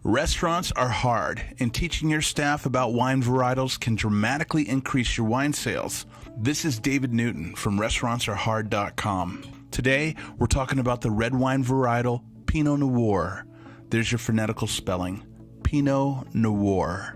Restaurants are hard, and teaching your staff about wine varietals can dramatically increase your wine sales. This is David Newton from restaurantsarehard.com. Today, we're talking about the red wine varietal Pinot Noir. There's your phonetical spelling, Pinot Noir.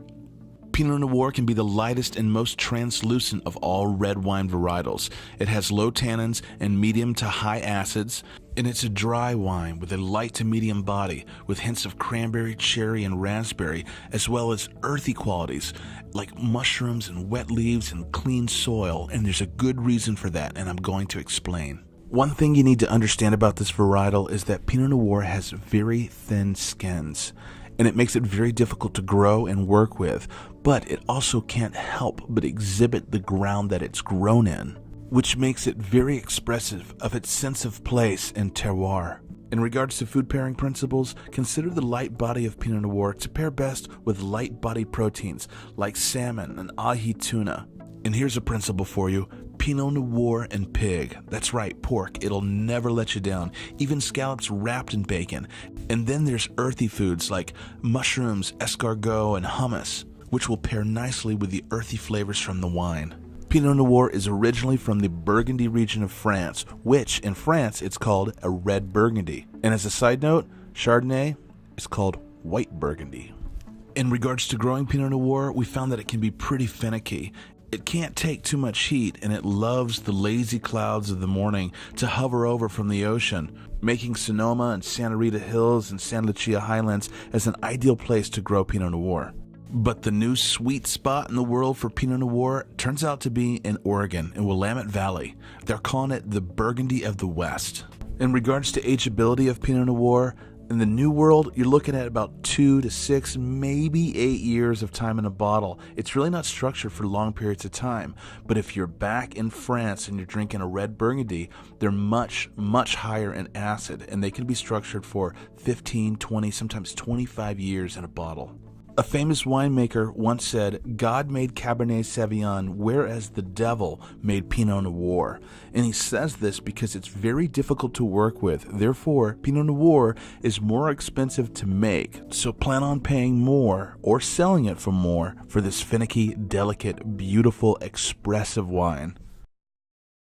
Pinot Noir can be the lightest and most translucent of all red wine varietals. It has low tannins and medium to high acids, and it's a dry wine with a light to medium body with hints of cranberry, cherry, and raspberry, as well as earthy qualities like mushrooms and wet leaves and clean soil, and there's a good reason for that, and I'm going to explain. One thing you need to understand about this varietal is that Pinot Noir has very thin skins, and it makes it very difficult to grow and work with, but it also can't help but exhibit the ground that it's grown in, which makes it very expressive of its sense of place and terroir. In regards to food pairing principles, consider the light body of Pinot Noir to pair best with light body proteins like salmon and ahi tuna. And here's a principle for you: Pinot Noir and pig. That's right, pork. It'll never let you down. Even scallops wrapped in bacon. And then there's earthy foods like mushrooms, escargot, and hummus, which will pair nicely with the earthy flavors from the wine. Pinot Noir is originally from the Burgundy region of France, which in France it's called a red Burgundy. And as a side note, Chardonnay is called white Burgundy. In regards to growing Pinot Noir, we found that it can be pretty finicky. It can't take too much heat, and it loves the lazy clouds of the morning to hover over from the ocean, making Sonoma and Santa Rita Hills and San Lucia Highlands as an ideal place to grow Pinot Noir. But the new sweet spot in the world for Pinot Noir turns out to be in Oregon, in Willamette Valley. They're calling it the Burgundy of the West. In regards to ageability of Pinot Noir, in the New World, you're looking at about 2 to 6, maybe 8 years of time in a bottle. It's really not structured for long periods of time. But if you're back in France and you're drinking a red Burgundy, they're much, much higher in acid, and they can be structured for 15, 20, sometimes 25 years in a bottle. A famous winemaker once said, "God made Cabernet Sauvignon, whereas the devil made Pinot Noir." And he says this because it's very difficult to work with. Therefore, Pinot Noir is more expensive to make. So plan on paying more or selling it for more for this finicky, delicate, beautiful, expressive wine.